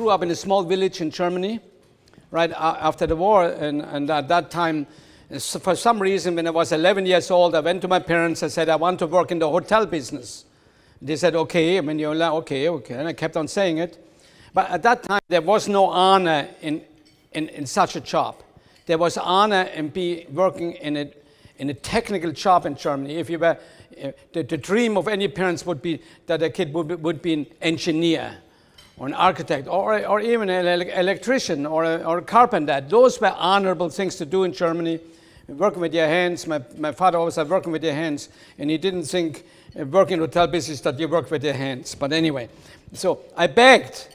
grew up in a small village in Germany, right after the war, and at that time, for some reason, when I was 11 years old, I went to my parents and said, I want to work in the hotel business. They said, okay. I mean, you're like, okay, and I kept on saying it. But at that time, there was no honor in such a job. There was honor in working in a technical job in Germany. If you were, the dream of any parents would be that a kid would be an engineer or an architect or even an electrician or a carpenter. Those were honorable things to do in Germany. Working with your hands. My father always said working with your hands, and he didn't think working in hotel business that you work with your hands. But anyway, so I begged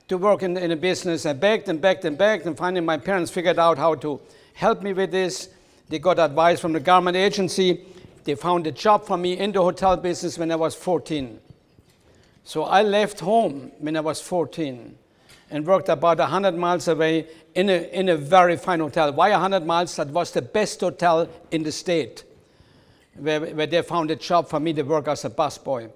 to work in a business. I begged and begged and begged, and finally my parents figured out how to help me with this. They got advice from the government agency. They found a job for me in the hotel business when I was 14. So I left home when I was 14 and worked about 100 miles away in a very fine hotel. Why 100 miles? That was the best hotel in the state, where they found a job for me to work as a busboy.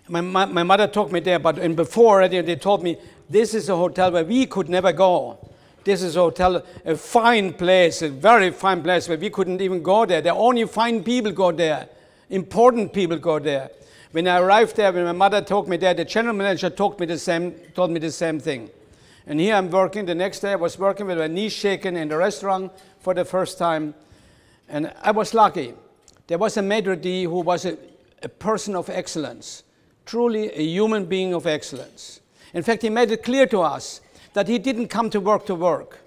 My mother took me there, but before already they told me, this is a hotel where we could never go. This is a hotel, a fine place, a very fine place where we couldn't even go there. The only fine people go there, important people go there. When I arrived there, when my mother took me there, the general manager told me the same thing. And here I'm working. The next day I was working with my knees shaken in the restaurant for the first time. And I was lucky. There was a maitre d' who was a person of excellence, truly a human being of excellence. In fact, he made it clear to us that he didn't come to work,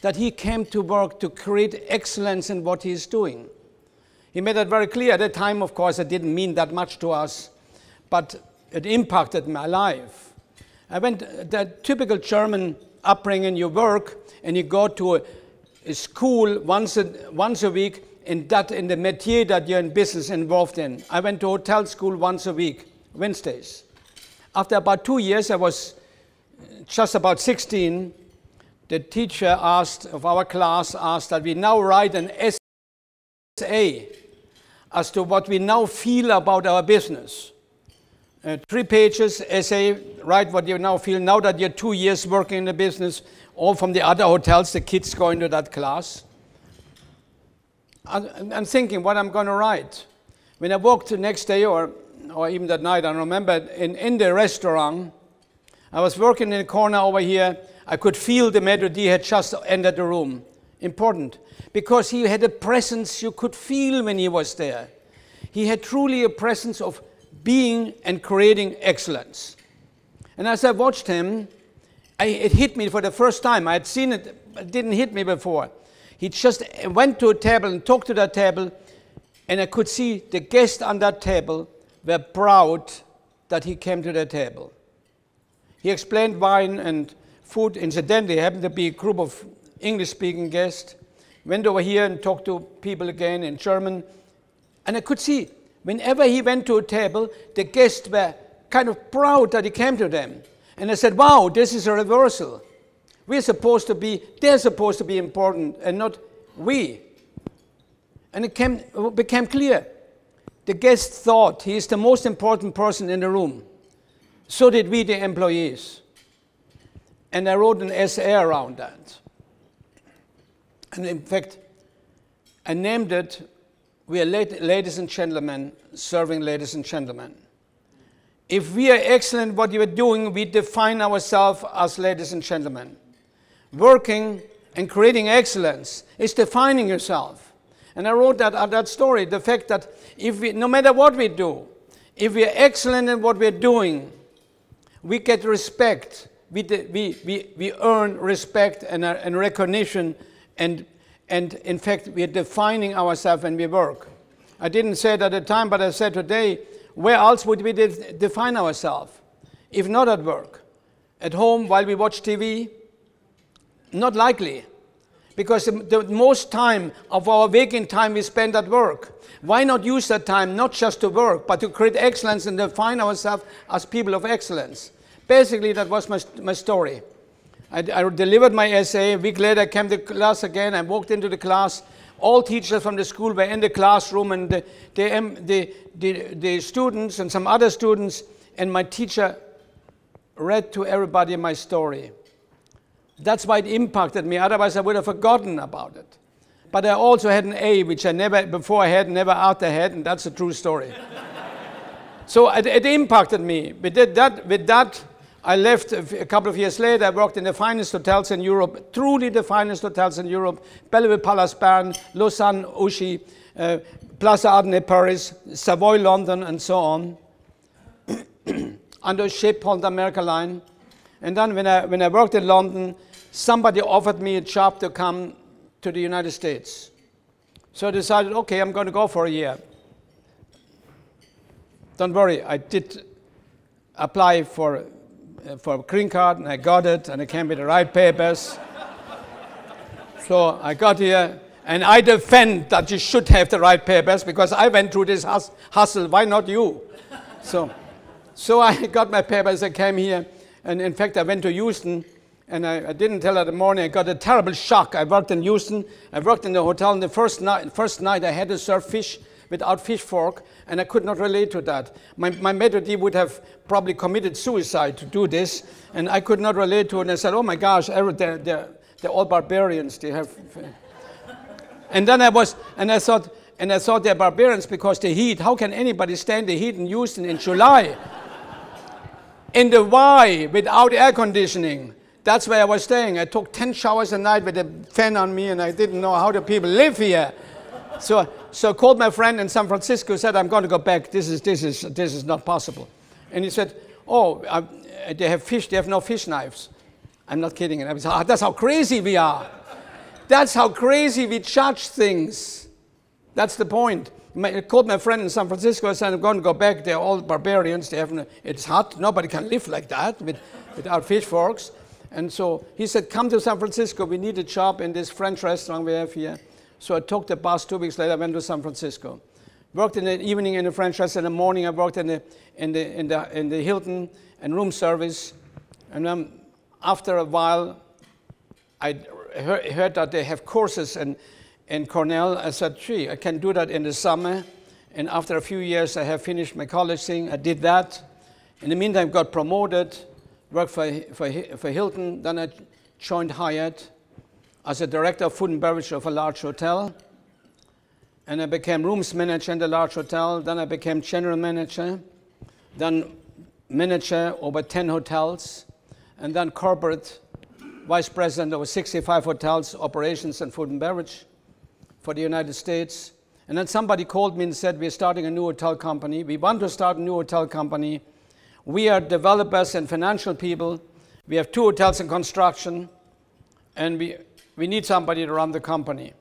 that he came to work to create excellence in what he's doing. He made that very clear. At the time, of course, it didn't mean that much to us, but it impacted my life. I went the typical German upbringing. You work and you go to a school once a week in the métier that you're in business involved in. I went to hotel school once a week, Wednesdays. After about 2 years, I was just about 16. The teacher of our class asked that we now write an essay as to what we now feel about our business. 3 pages essay, write what you now feel now that you're 2 years working in the business, all from the other hotels, the kids go into that class. I'm thinking what I'm going to write. When I walked the next day or even that night, I remember in the restaurant, I was working in a corner over here. I could feel the maitre d' had just entered the room. Important, because he had a presence you could feel when he was there. He had truly a presence of being and creating excellence. And as I watched him, it hit me for the first time. I had seen it, but it didn't hit me before. He just went to a table and talked to that table, and I could see the guests on that table were proud that he came to their table. He explained wine and food. Incidentally, happened to be a group of English-speaking guests. Went over here and talked to people again in German. And I could see, whenever he went to a table, the guests were kind of proud that he came to them. And I said, wow, this is a reversal. They're supposed to be important and not we. And it became clear. The guest thought he is the most important person in the room. So did we, the employees. And I wrote an essay around that. And in fact, I named it, "We are ladies and gentlemen, serving ladies and gentlemen." If we are excellent at what you are doing, we define ourselves as ladies and gentlemen. Working and creating excellence is defining yourself. And I wrote that story, the fact that no matter what we do, if we are excellent in what we are doing, we get respect. We earn respect and recognition, and in fact, we are defining ourselves when we work. I didn't say it at the time, but I said today, where else would we define ourselves? If not at work? At home while we watch TV? Not likely. Because the most time of our waking time we spend at work. Why not use that time not just to work, but to create excellence and define ourselves as people of excellence? Basically, that was my story. I delivered my essay. A week later, I came to class again. I walked into the class. All teachers from the school were in the classroom, and the students and some other students, and my teacher read to everybody my story. That's why it impacted me. Otherwise, I would have forgotten about it. But I also had an A, which I never before had, never after had, and that's a true story. So it impacted me. With that, I left a couple of years later. I worked in the finest hotels in Europe, truly the finest hotels in Europe: Bellevue Palace Bern, Lausanne, Ouchy, Plaza Ardenne, Paris, Savoy, London, and so on, under a ship called the America Line. And then when I worked in London, somebody offered me a job to come to the United States. So I decided, okay, I'm going to go for a year. Don't worry, I did apply for a green card, and I got it, and I came with the right papers. So I got here, and I defend that you should have the right papers, because I went through this hustle. Why not you? So I got my papers, I came here, and in fact I went to Houston, and I didn't tell her in the morning. I got a terrible shock. I worked in Houston, I worked in the hotel, and the first night I had to serve fish without fish fork, and I could not relate to that. My maitre would have probably committed suicide to do this, and I could not relate to it. And I said, oh my gosh, they're all barbarians. They have, and then I thought they're barbarians because the heat. How can anybody stand the heat in Houston in July? In the Y, without air conditioning. That's where I was staying. I took 10 showers a night with a fan on me, and I didn't know how the people live here. So I called my friend in San Francisco, said, I'm going to go back. This is not possible. And he said, oh, they have fish. They have no fish knives. I'm not kidding. And I said, that's how crazy we are. That's how crazy we judge things. That's the point. I called my friend in San Francisco. I said, I'm going to go back. They're all barbarians. It's hot. Nobody can live like that without fish forks. And so he said, come to San Francisco. We need a job in this French restaurant we have here. So I took the bus. 2 weeks later, I went to San Francisco. Worked in the evening in the French restaurant. In the morning, I worked in the Hilton and room service. And after a while, I heard that they have courses in Cornell. I said, gee, I can do that in the summer. And after a few years, I have finished my college thing. I did that. In the meantime, got promoted, worked for Hilton. Then I joined Hyatt as a director of food and beverage of a large hotel. And I became rooms manager in the large hotel. Then I became general manager. Then manager over 10 hotels. And then corporate vice president over 65 hotels, operations and food and beverage for the United States. And then somebody called me and said, we're starting a new hotel company. We want to start a new hotel company. We are developers and financial people. We have 2 hotels in construction. And we need somebody to run the company.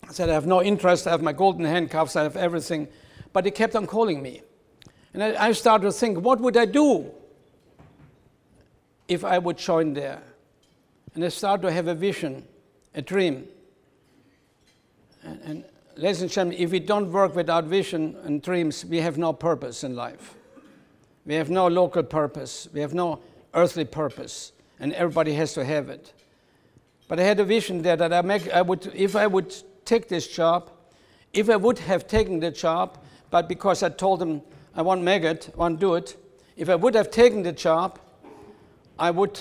I said, I have no interest. I have my golden handcuffs. I have everything. But they kept on calling me. And I started to think, what would I do if I would join there? And I started to have a vision, a dream. And ladies and gentlemen, if we don't work without vision and dreams, we have no purpose in life. We have no local purpose. We have no earthly purpose. And everybody has to have it. But I had a vision there that if I would take this job, if I would have taken the job, but because I told them I won't make it, won't do it, if I would have taken the job, I would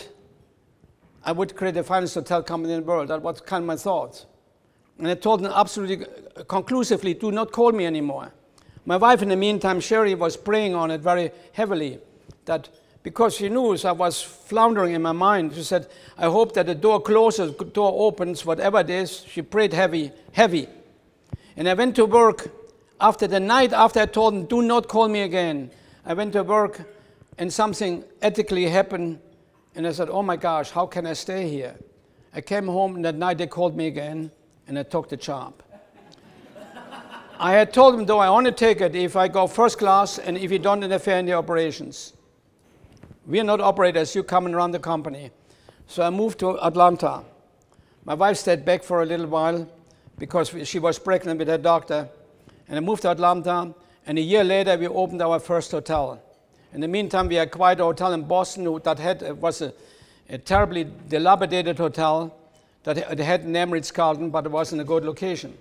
create the finest hotel company in the world. That was kind of my thought. And I told them absolutely conclusively, do not call me anymore. My wife, in the meantime, Sherry, was praying on it very heavily, that because she knew I was floundering in my mind. She said, I hope that the door closes, the door opens, whatever it is. She prayed heavy. And I went to work after the night after I told them, do not call me again. I went to work and something ethically happened. And I said, oh my gosh, how can I stay here? I came home and that night they called me again and I took the job. I had told them, though, I only take it if I go first class and if you don't interfere in the operations. We are not operators, you come and run the company. So I moved to Atlanta. My wife stayed back for a little while because she was pregnant with her doctor. And I moved to Atlanta, and a year later we opened our first hotel. In the meantime, we acquired a hotel in Boston that was a terribly dilapidated hotel that had an Emeritus Carlton, but it wasn't a good location.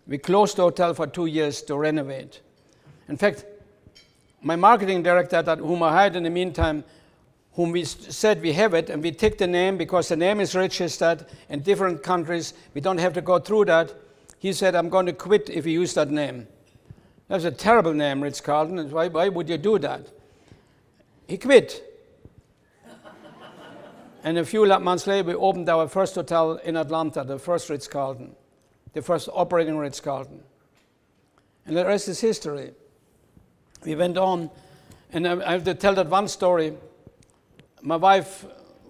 We closed the hotel for 2 years to renovate. In fact, my marketing director, whom I hired in the meantime, whom we said we have it, and we take the name because the name is registered in different countries. We don't have to go through that. He said, I'm going to quit if you use that name. That's a terrible name, Ritz Carlton. Why would you do that? He quit. And a few months later, we opened our first hotel in Atlanta, the first Ritz Carlton, the first operating Ritz Carlton. And the rest is history. We went on, and I have to tell that one story. My wife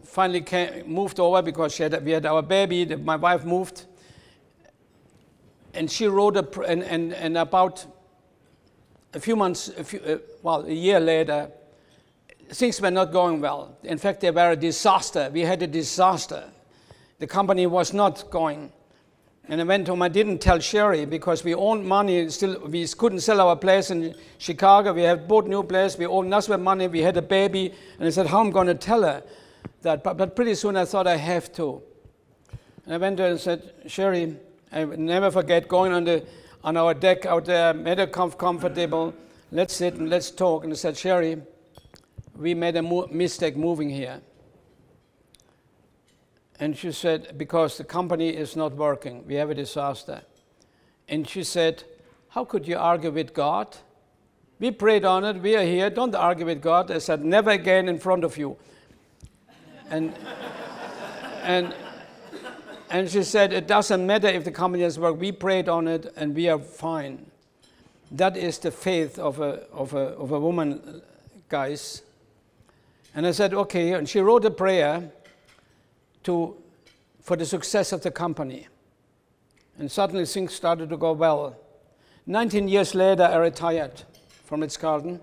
finally moved over because we had our baby. My wife moved, and she wrote and about a few months, a year later, things were not going well. In fact, they were a disaster. We had a disaster. The company was not going. And I went home. I didn't tell Sherry because we owned money. Still, we couldn't sell our place in Chicago. We had bought new place. We owned nothing money. We had a baby. And I said, how am I going to tell her that? But pretty soon I thought I have to. And I went to her and said, Sherry, I will never forget going on our deck out there, made her comfortable. Let's sit and let's talk. And I said, Sherry, we made a mistake moving here. And she said, because the company is not working, we have a disaster. And she said, how could you argue with God? We prayed on it, we are here, don't argue with God. I said, never again in front of you. And she said, it doesn't matter if the company doesn't work, we prayed on it and we are fine. That is the faith of a woman, guys. And I said, okay, and she wrote a prayer for the success of the company. And suddenly things started to go well. 19 years later, I retired from Ritz Carlton.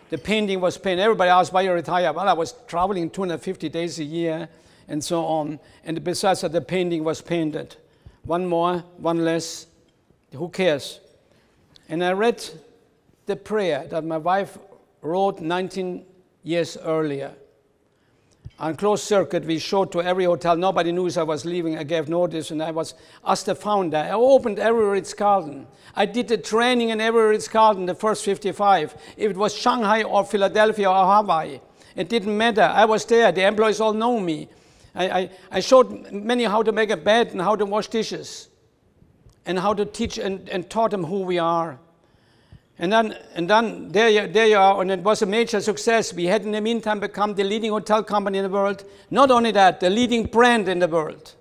The painting was painted. Everybody asked why you retired. Well, I was traveling 250 days a year and so on. And besides that, the painting was painted. One more, one less. Who cares? And I read the prayer that my wife wrote 19 years earlier. On closed circuit, we showed to every hotel. Nobody knew I was leaving. I gave notice, and I was, as the founder, I opened every Ritz Carlton. I did the training in every Ritz Carlton, the first 55. If it was Shanghai or Philadelphia or Hawaii, it didn't matter. I was there. The employees all know me. I showed many how to make a bed and how to wash dishes and how to teach and taught them who we are. And then there you are, and it was a major success. We had in the meantime become the leading hotel company in the world. Not only that, the leading brand in the world.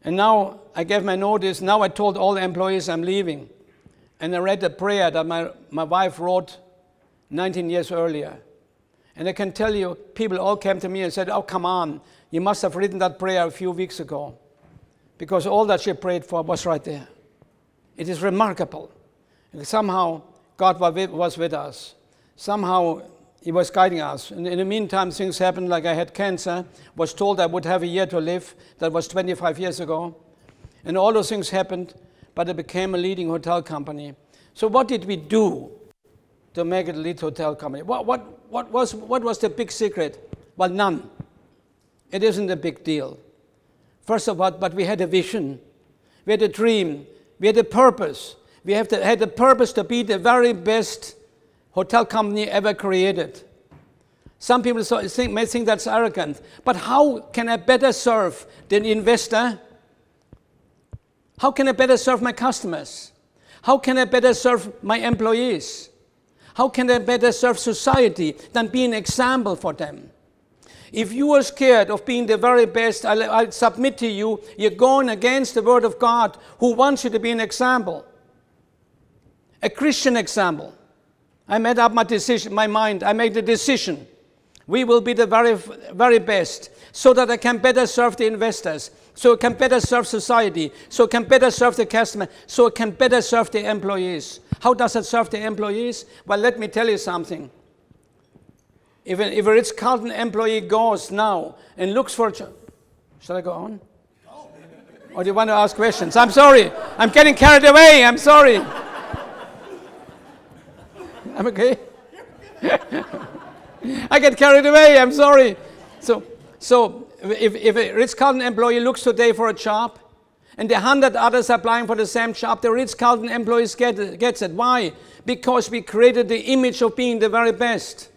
And now I gave my notice. Now I told all the employees I'm leaving. And I read the prayer that my wife wrote 19 years earlier. And I can tell you, people all came to me and said, oh, come on, you must have written that prayer a few weeks ago. Because all that she prayed for was right there. It is remarkable. Somehow, God was with us. Somehow, He was guiding us. And in the meantime, things happened, like I had cancer, was told I would have a year to live. That was 25 years ago. And all those things happened, but it became a leading hotel company. So what did we do to make it a lead hotel company? What was the big secret? Well, none. It isn't a big deal. First of all, but we had a vision. We had a dream. We had a purpose. We had the purpose to be the very best hotel company ever created. Some people may think that's arrogant, but how can I better serve the investor? How can I better serve my customers? How can I better serve my employees? How can I better serve society than be an example for them? If you are scared of being the very best, I'll submit to you, you're going against the Word of God, who wants you to be an example. A Christian example. I made up my mind. I made the decision. We will be the very, very best so that I can better serve the investors, so I can better serve society, so I can better serve the customer, so I can better serve the employees. How does it serve the employees? Well, let me tell you something. If a Ritz Carlton employee goes now and looks for a job, shall I go on? Or do you want to ask questions? I'm sorry. I'm getting carried away. I'm sorry. I'm okay. I get carried away. I'm sorry. So if a Ritz Carlton employee looks today for a job, and the 100 others are applying for the same job, the Ritz Carlton employees gets it. Why? Because we created the image of being the very best.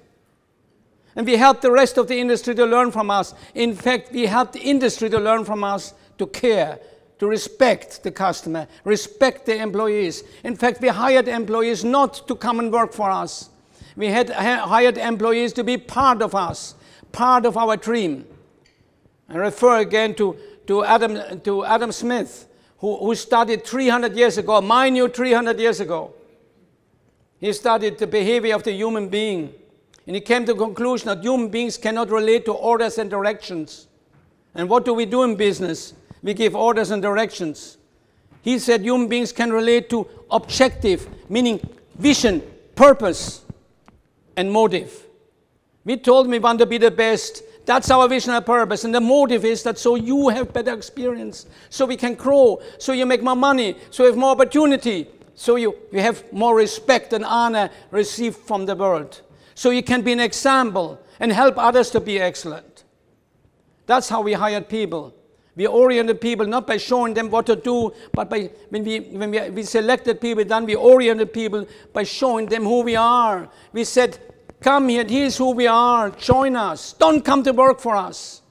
And we help the rest of the industry to learn from us. In fact, we help the industry to learn from us, to care, to respect the customer, respect the employees. In fact, we hired employees not to come and work for us. We had hired employees to be part of us, part of our dream. I refer again to Adam Smith, who studied 300 years ago, mind you, 300 years ago. He studied the behavior of the human being. And he came to the conclusion that human beings cannot relate to orders and directions. And what do we do in business? We give orders and directions. He said human beings can relate to objective, meaning vision, purpose, and motive. We told him we want to be the best. That's our vision and purpose. And the motive is that so you have better experience, so we can grow, so you make more money, so you have more opportunity, so you have more respect and honor received from the world. So you can be an example and help others to be excellent. That's how we hired people. We oriented people not by showing them what to do, but by when we selected people, then we oriented people by showing them who we are. We said, come here, here's who we are, join us. Don't come to work for us.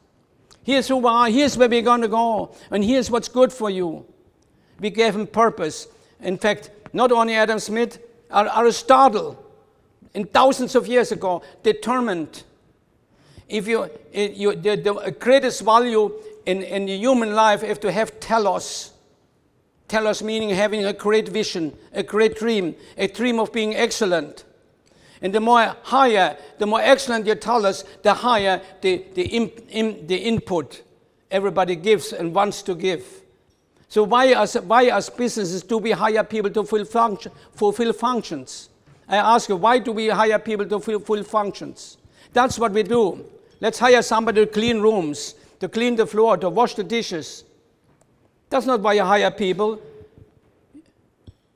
Here's who we are, here's where we're going to go, and here's what's good for you. We gave them purpose. In fact, not only Adam Smith, Aristotle, in thousands of years ago, determined if the greatest value in the human life is to have telos. Telos meaning having a great vision, a great dream, a dream of being excellent. And the more higher, the more excellent your telos, the higher the input everybody gives and wants to give. So why as businesses do we hire people to fulfill functions? I ask you, why do we hire people to fulfill functions? That's what we do. Let's hire somebody to clean rooms, to clean the floor, to wash the dishes. That's not why you hire people.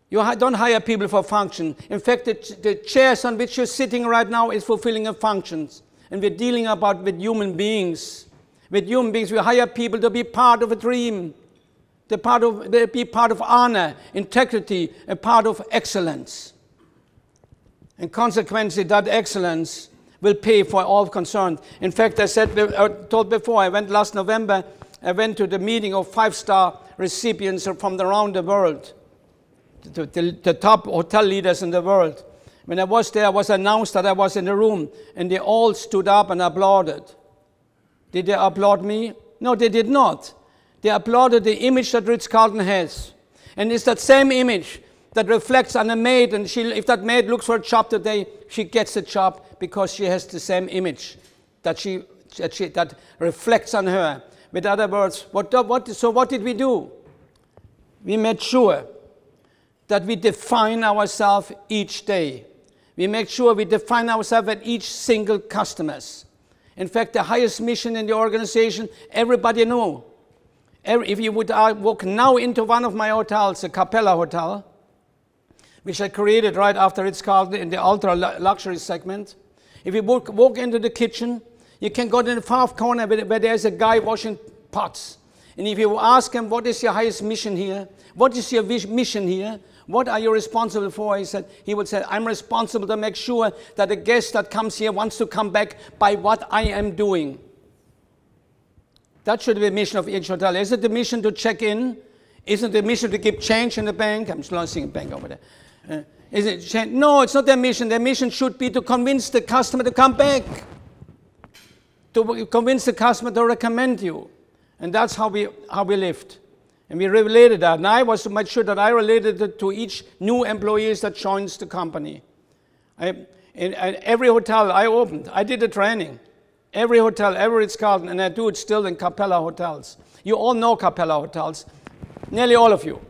You don't hire people for function. In fact, the chairs on which you're sitting right now is fulfilling a function. And we're dealing with human beings. With human beings, we hire people to be part of a dream, to be part of honor, integrity, a part of excellence. And consequently, that excellence will pay for all concerned. In fact, I told before, I went last November, I went to the meeting of 5-star recipients from around the world, the top hotel leaders in the world. When I was there, I was announced that I was in the room, and they all stood up and applauded. Did they applaud me? No, they did not. They applauded the image that Ritz Carlton has. And it's that same image that reflects on a maid, and if that maid looks for a job today, she gets a job because she has the same image that reflects on her. With other words, so what did we do? We made sure that we define ourselves each day. We make sure we define ourselves at each single customers. In fact, the highest mission in the organization, everybody knew. If you would walk now into one of my hotels, the Capella Hotel, which I created right after Ritz Carlton in the ultra luxury segment. If you walk into the kitchen, you can go to the far corner where there's a guy washing pots. And if you ask him, what is your highest mission here? What is your mission here? What are you responsible for? He would say, I'm responsible to make sure that the guest that comes here wants to come back by what I am doing. That should be the mission of each hotel. Is it the mission to check in? Isn't it the mission to keep change in the bank? I'm just seeing a bank over there. Is it? No, it's not their mission. Their mission should be to convince the customer to come back, to convince the customer to recommend you. And that's how we lived. And we related that. And I was to make sure that I related it to each new employee that joins the company. In every hotel I opened, I did a training. Every hotel, every Ritz Carlton, and I do it still in Capella hotels. You all know Capella hotels. Nearly all of you.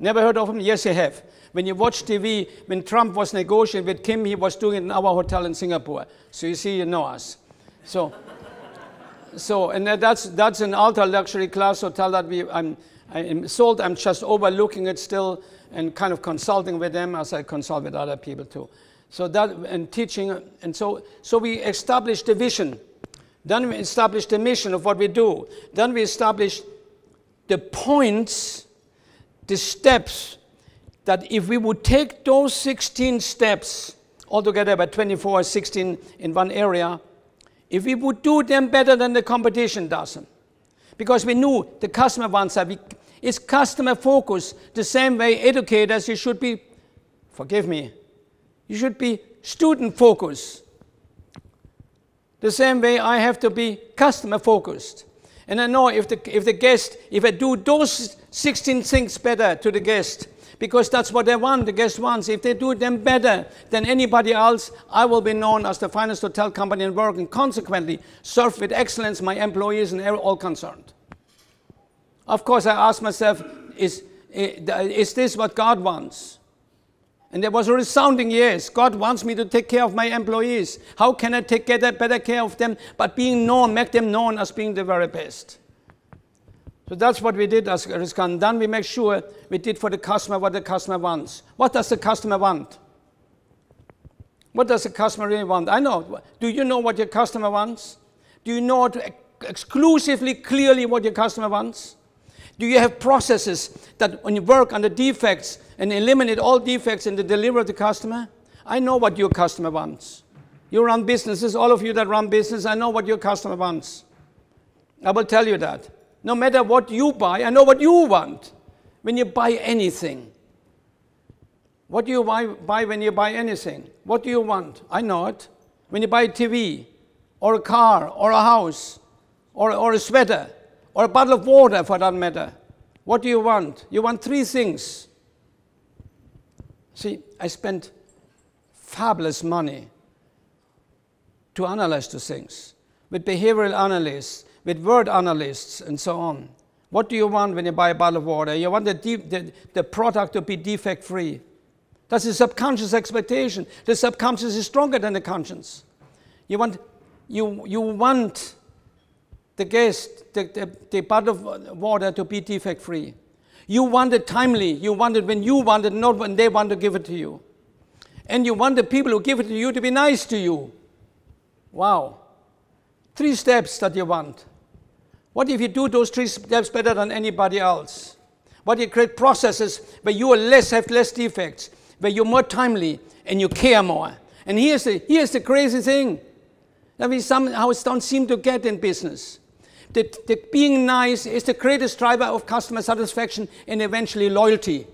Never heard of them? Yes, you have. When you watch TV, when Trump was negotiating with Kim, he was doing it in our hotel in Singapore. So you see, you know us. And that's an ultra luxury class hotel that I'm sold. I'm just overlooking it still and kind of consulting with them as I consult with other people too. So that and teaching, and so we established the vision. Then we established the mission of what we do. Then we established the points, the steps, that if we would take those 16 steps, altogether about 24 or 16 in one area, if we would do them better than the competition does them, because we knew the customer wants that. It's customer focus, the same way educators, you should be, forgive me, you should be student focused. The same way I have to be customer focused. And I know if I do those 16 things better to the guest, because that's what they want, the guest wants. If they do them better than anybody else, I will be known as the finest hotel company in the world, and consequently serve with excellence my employees and all concerned. Of course, I asked myself, is this what God wants? And there was a resounding yes. God wants me to take care of my employees. How can I take better care of them? But being known, make them known as being the very best. So that's what we did as Ritz Carlton. Then we make sure we did for the customer what the customer wants. What does the customer want? What does the customer really want? I know. Do you know what your customer wants? Do you know exclusively, clearly what your customer wants? Do you have processes that when you work on the defects and eliminate all defects in the delivery of the customer? I know what your customer wants. You run businesses, all of you that run business, I know what your customer wants. I will tell you that. No matter what you buy, I know what you want when you buy anything. What do you buy when you buy anything? What do you want? I know it. When you buy a TV, or a car, or a house, or a sweater, or a bottle of water for that matter, what do you want? You want three things. See, I spent fabulous money to analyze those things, with behavioral analysts, with word analysts, and so on. What do you want when you buy a bottle of water? You want the product to be defect-free. That's a subconscious expectation. The subconscious is stronger than the conscious. You want the guest, the bottle of water to be defect-free. You want it timely. You want it when you want it, not when they want to give it to you. And you want the people who give it to you to be nice to you. Wow. 3 steps that you want. What if you do those 3 steps better than anybody else? What if you create processes where you have less defects, where you're more timely and you care more? And here's the crazy thing that we somehow don't seem to get in business. That being nice is the greatest driver of customer satisfaction and eventually loyalty.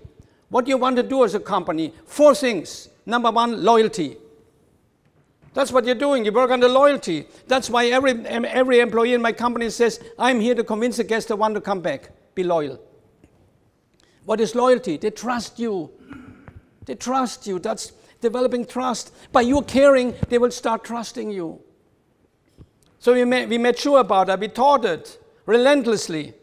What do you want to do as a company? 4 things. Number 1, loyalty. That's what you're doing. You work on the loyalty. That's why every employee in my company says, I'm here to convince the guests to want to come back. Be loyal. What is loyalty? They trust you. They trust you. That's developing trust. By you caring, they will start trusting you. So we made sure about that. We taught it relentlessly.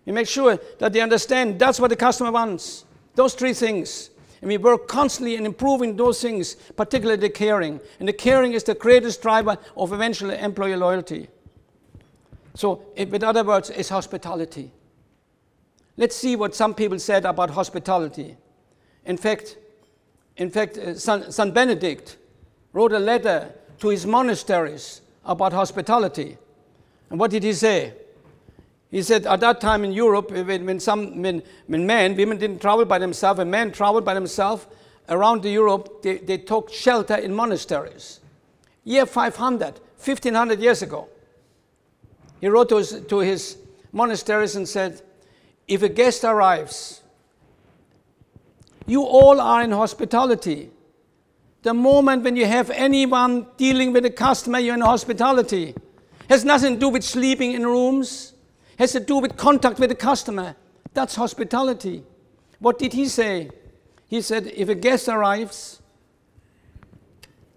We make sure that they understand that's what the customer wants. Those 3 things. And we work constantly in improving those things, particularly the caring. And the caring is the greatest driver of eventual employee loyalty. So, with other words, it's hospitality. Let's see what some people said about hospitality. In fact, St. Benedict wrote a letter to his monasteries about hospitality. And what did he say? He said at that time in Europe, when women didn't travel by themselves, when men traveled by themselves around Europe, they took shelter in monasteries. Year 500, 1500 years ago. He wrote to his monasteries and said, if a guest arrives, you all are in hospitality. The moment when you have anyone dealing with a customer, you're in hospitality. Has nothing to do with sleeping in rooms. Has to do with contact with the customer. That's hospitality. What did he say? He said, if a guest arrives,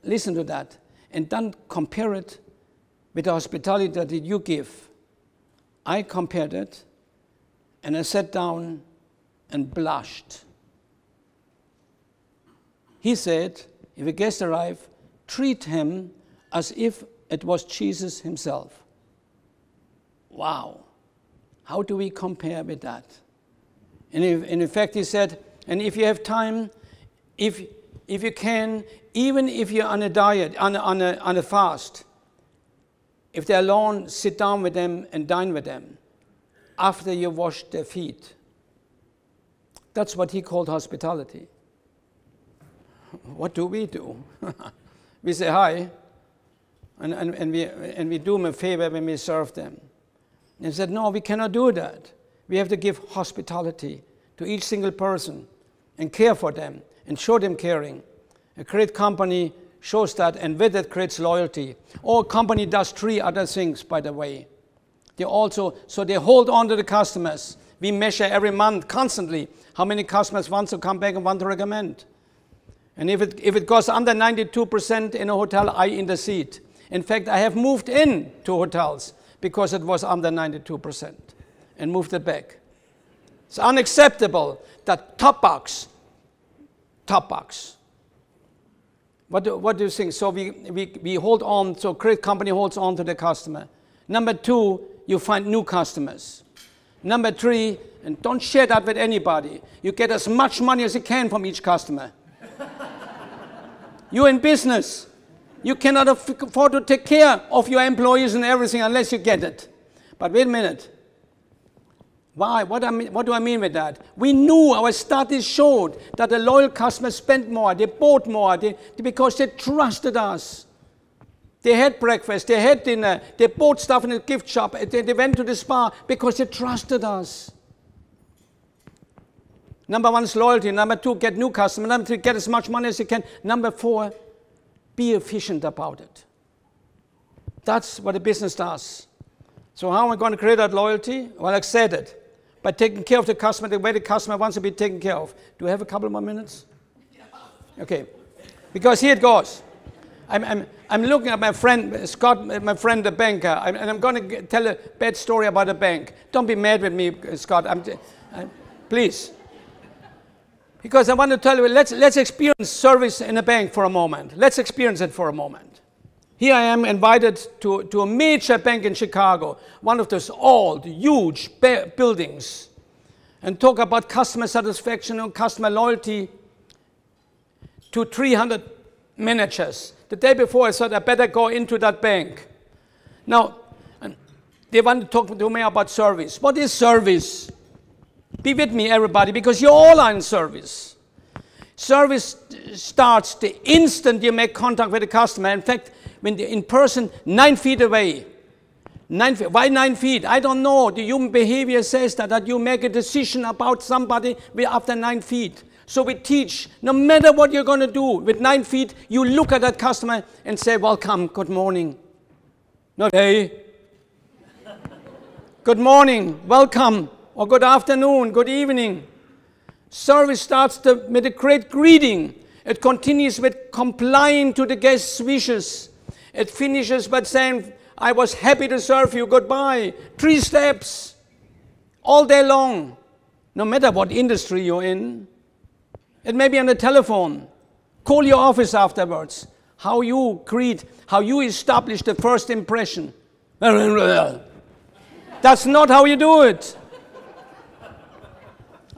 listen to that, and then compare it with the hospitality that you give. I compared it, and I sat down and blushed. He said, if a guest arrives, treat him as if it was Jesus himself. Wow. How do we compare with that? And in fact, he said, and if you have time, if you can, even if you're on a diet, on a fast, if they're alone, sit down with them and dine with them after you wash their feet. That's what he called hospitality. What do? We say hi, and we do them a favor when we serve them. And he said, no, we cannot do that. We have to give hospitality to each single person and care for them and show them caring. A great company shows that, and with it creates loyalty. Our company does 3 other things, by the way. They hold on to the customers. We measure every month constantly how many customers want to come back and want to recommend. And if it goes under 92% in a hotel, I intercede. In fact, I have moved in to hotels because it was under 92% and moved it back. It's unacceptable that top box. What do you think? So we hold on, so great company holds on to the customer. Number 2, you find new customers. Number 3, and don't share that with anybody, you get as much money as you can from each customer. You're in business. You cannot afford to take care of your employees and everything unless you get it. But wait a minute. Why? What do I mean with that? We knew, our studies showed that the loyal customers spent more, they bought more, because they trusted us. They had breakfast, they had dinner, they bought stuff in the gift shop, they went to the spa because they trusted us. Number 1 is loyalty. Number 2, get new customers. Number 3, get as much money as you can. Number 4, be efficient about it. That's what a business does. So how am I going to create that loyalty? Well, I said it. By taking care of the customer the way the customer wants to be taken care of. Do we have a couple more minutes? Okay. Because here it goes. I'm looking at my friend, Scott, my friend, the banker, and I'm going to tell a bad story about a bank. Don't be mad with me, Scott. Please. Because I want to tell you, let's experience service in a bank for a moment. Let's experience it for a moment. Here I am invited to a major bank in Chicago, one of those old, huge buildings, and talk about customer satisfaction and customer loyalty to 300 managers. The day before, I thought I better go into that bank. Now, they want to talk to me about service. What is service? Be with me, everybody, because you all are in service. Service starts the instant you make contact with the customer. In fact, when they're in person, 9 feet away. 9 feet. Why 9 feet? I don't know. The human behavior says that you make a decision about somebody after 9 feet. So we teach, no matter what you're going to do, with 9 feet, you look at that customer and say, welcome, good morning. Not hey. Good morning, welcome. Or good afternoon, good evening. Service starts with a great greeting. It continues with complying to the guest's wishes. It finishes by saying, I was happy to serve you, goodbye. 3 steps, all day long, no matter what industry you're in. It may be on the telephone. Call your office afterwards. How you greet, how you establish the first impression. That's not how you do it.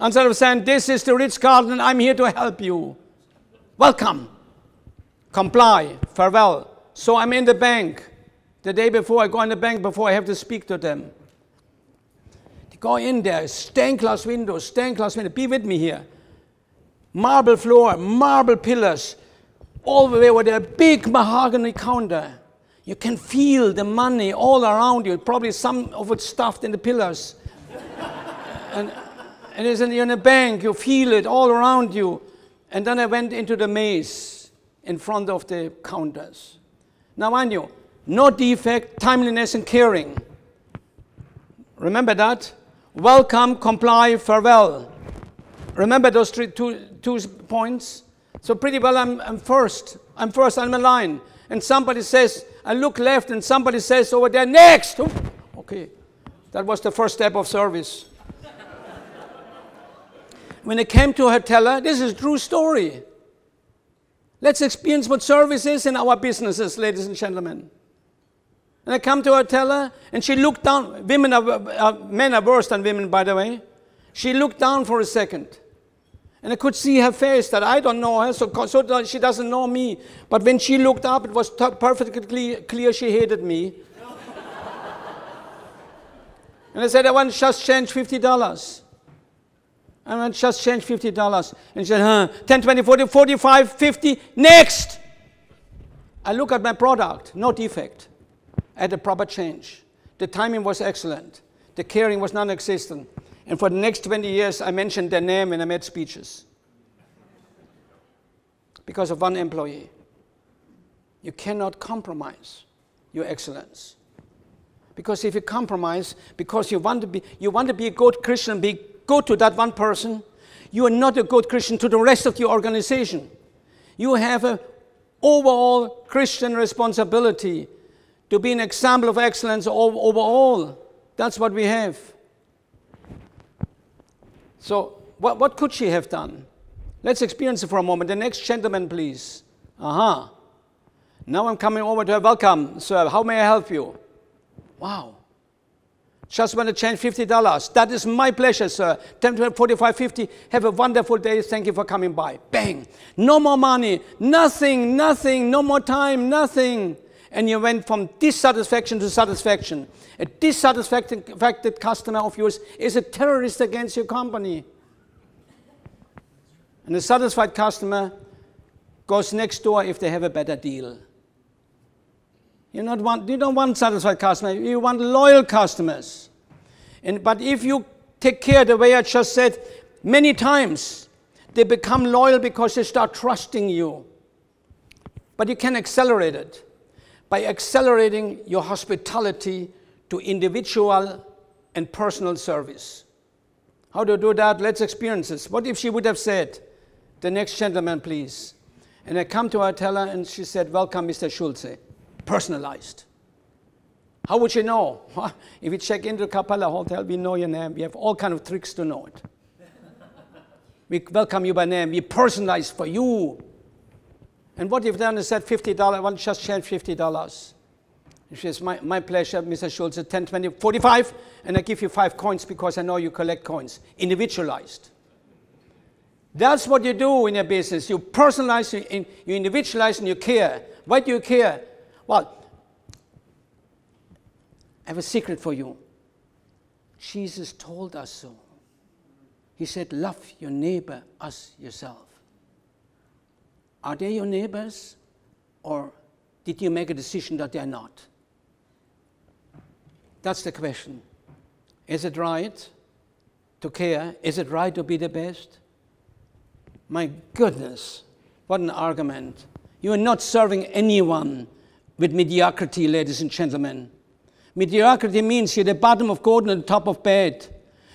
Instead of saying, this is the Ritz Carlton, I'm here to help you. Welcome. Comply. Farewell. So I'm in the bank. The day before, I go in the bank before I have to speak to them. They go in there, stained glass windows, Be with me here. Marble floor, marble pillars, all the way with a big mahogany counter. You can feel the money all around you, probably some of it stuffed in the pillars. And as you're in a bank, you feel it all around you. And then I went into the maze in front of the counters. Now, mind you, no defect, timeliness, and caring. Remember that? Welcome, comply, farewell. Remember those two points? So pretty well, I'm first. I'm in line. And somebody says, I look left, and somebody says over there, next! Oh, okay, that was the first step of service. When I came to her teller, this is a true story. Let's experience what service is in our businesses, ladies and gentlemen. And I come to her teller, and she looked down. Men are worse than women, by the way. She looked down for a second. And I could see her face that I don't know her, so she doesn't know me. But when she looked up, it was perfectly clear she hated me. And I said, I want to just change $50. I want to just change $50. And she said, 10, 20, 40, 45, 50, next! I look at my product, no defect. I had a proper change. The timing was excellent. The caring was non-existent. And for the next 20 years, I mentioned their name when I made speeches. Because of one employee. You cannot compromise your excellence. Because if you compromise, because you want to be a good Christian, be good to that one person, you are not a good Christian to the rest of your organization. You have an overall Christian responsibility to be an example of excellence overall. That's what we have. So what could she have done? Let's experience it for a moment. The next gentleman, please. Now I'm coming over to her. Welcome, sir. How may I help you? Wow. Just want to change $50. That is my pleasure, sir. 10 to 45, 50. Have a wonderful day. Thank you for coming by. Bang. No more money. Nothing. No more time. Nothing. And you went from dissatisfaction to satisfaction. A dissatisfied customer of yours is a terrorist against your company. And a satisfied customer goes next door if they have a better deal. You don't want satisfied customers. You want loyal customers. But if you take care the way I just said, many times they become loyal because they start trusting you. But you can accelerate it by accelerating your hospitality to individual and personal service. How to do that? Let's experience this. What if she would have said, the next gentleman, please. And I come to her, tell her, and she said, welcome, Mr. Schulze. Personalized. How would you know? If you check into Capella Hotel, we know your name. We have all kinds of tricks to know it. We welcome you by name. We personalize for you. And what you've done is said $50. I want to just change $50. She says, my pleasure, Mr. Schulze, 10, 20, 45. And I give you 5 coins because I know you collect coins. Individualized. That's what you do in your business. You personalize, you individualize, and you care. Why do you care? Well, I have a secret for you. Jesus told us so. He said, love your neighbor as yourself. Are they your neighbors? Or did you make a decision that they're not? That's the question. Is it right to care? Is it right to be the best? My goodness, what an argument. You are not serving anyone with mediocrity, ladies and gentlemen. Mediocrity means you're the bottom of goat and the top of bad.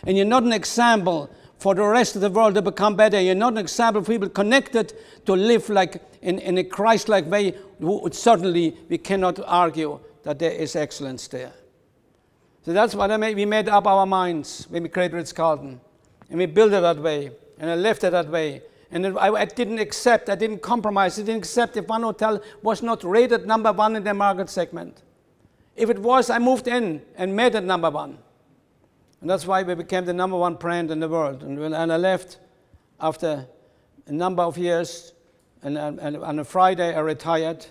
And you're not an example for the rest of the world to become better. You're not an example for people connected to live like in a Christ-like way. Certainly, we cannot argue that there is excellence there. So that's what we made up our minds when we created Ritz Carlton. And we built it that way. And I left it that way. And I didn't accept, I didn't compromise, I didn't accept if one hotel was not rated number 1 in their market segment. If it was, I moved in and made it number 1. And that's why we became the number 1 brand in the world. And I left after a number of years, and on a Friday I retired,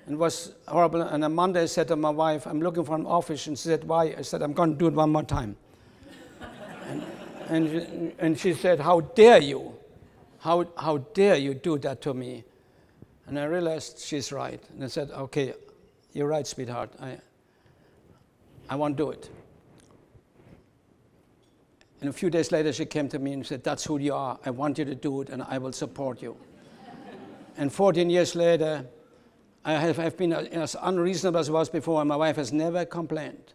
and it was horrible. And on Monday I said to my wife, I'm looking for an office. And she said, why? I said, I'm going to do it one more time. and she said, how dare you? How dare you do that to me? And I realized she's right. And I said, okay, you're right, sweetheart. I won't do it. And a few days later, she came to me and said, that's who you are. I want you to do it, and I will support you. And 14 years later, I have been as unreasonable as I was before, and my wife has never complained.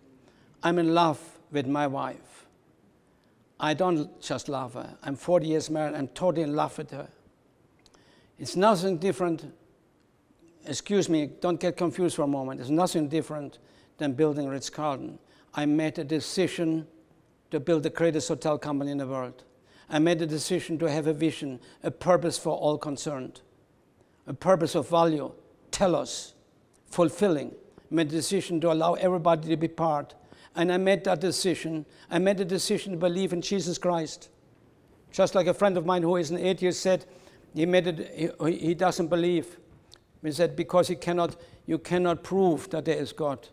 I'm in love with my wife. I don't just love her. I'm 40 years married. I'm totally in love with her. It's nothing different. Excuse me, don't get confused for a moment. It's nothing different than building Ritz Carlton. I made a decision to build the greatest hotel company in the world. I made a decision to have a vision, a purpose for all concerned, a purpose of value, telos, fulfilling. I made a decision to allow everybody to be part. And I made that decision. I made a decision to believe in Jesus Christ. Just like a friend of mine who is an atheist said, he doesn't believe. He said, because you cannot prove that there is God.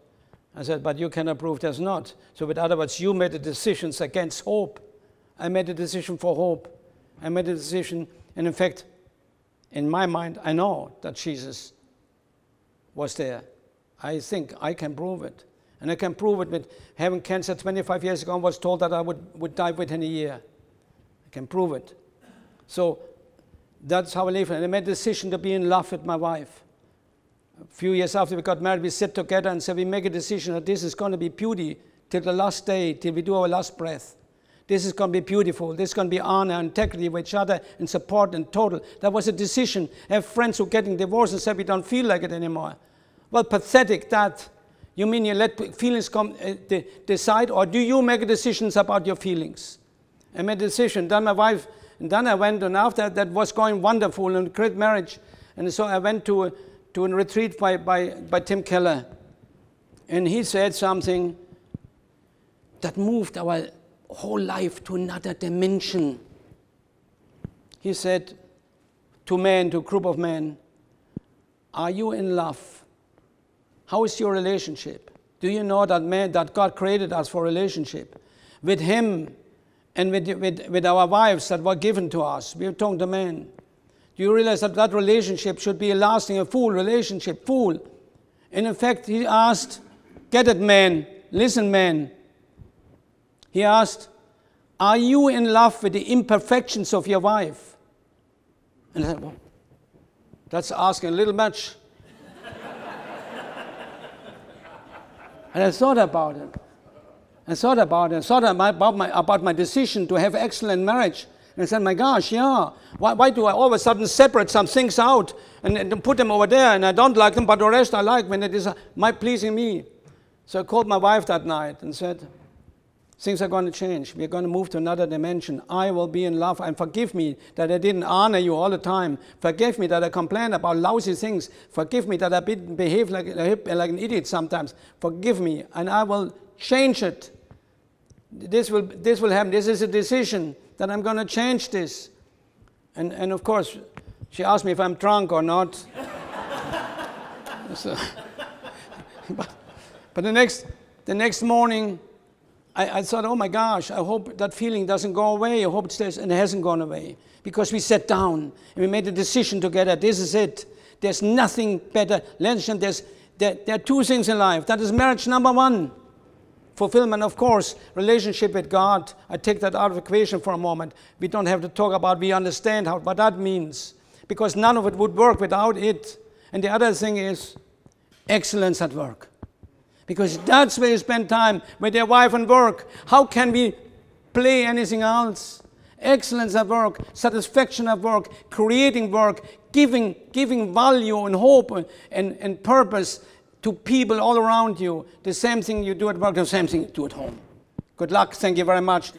I said, but you cannot prove there's not. So in other words, you made the decisions against hope. I made a decision for hope. I made a decision, and in fact, in my mind, I know that Jesus was there. I think I can prove it. And I can prove it with having cancer 25 years ago and was told that I would die within a year. I can prove it. So that's how I live. And I made a decision to be in love with my wife. A few years after we got married, we sit together and said, we make a decision that this is going to be beauty till the last day, till we do our last breath. This is going to be beautiful. This is going to be honor and integrity with each other and support and total. That was a decision. I have friends who are getting divorced and said, we don't feel like it anymore. Well, pathetic that. You mean you let feelings come decide, or do you make decisions about your feelings? I made a decision. Then my wife, and then I went, and after that was going wonderful and great marriage. And so I went to a retreat by Tim Keller. And he said something that moved our whole life to another dimension. He said to men, to a group of men, are you in love? How is your relationship? Do you know that God created us for relationship with Him and with our wives that were given to us? We were talking to men. Do you realize that that relationship should be a lasting, a full relationship, full? And in fact, he asked, get it, men, listen, men. He asked, are you in love with the imperfections of your wife? And I said, well, that's asking a little much. And I thought about it. I thought about my decision to have excellent marriage. And I said, my gosh, yeah. Why do I all of a sudden separate some things out and put them over there? And I don't like them, but the rest I like when it is pleasing me. So I called my wife that night and said, things are going to change. We're going to move to another dimension. I will be in love. And forgive me that I didn't honor you all the time. Forgive me that I complained about lousy things. Forgive me that I behave like an idiot sometimes. Forgive me, and I will change it. This will happen. This is a decision that I'm going to change this. And of course, she asked me if I'm drunk or not. So, but the next morning, I thought, oh my gosh, I hope that feeling doesn't go away. I hope it stays, and it hasn't gone away. Because we sat down and we made a decision together. This is it. There's nothing better. There are two things in life. That is marriage, number one. Fulfillment, of course. Relationship with God. I take that out of the equation for a moment. We don't have to talk about, we understand what that means. Because none of it would work without it. And the other thing is excellence at work. Because that's where you spend time with your wife and work. How can we play anything else? Excellence at work, satisfaction at work, creating work, giving value and hope and purpose to people all around you. The same thing you do at work, the same thing you do at home. Good luck. Thank you very much.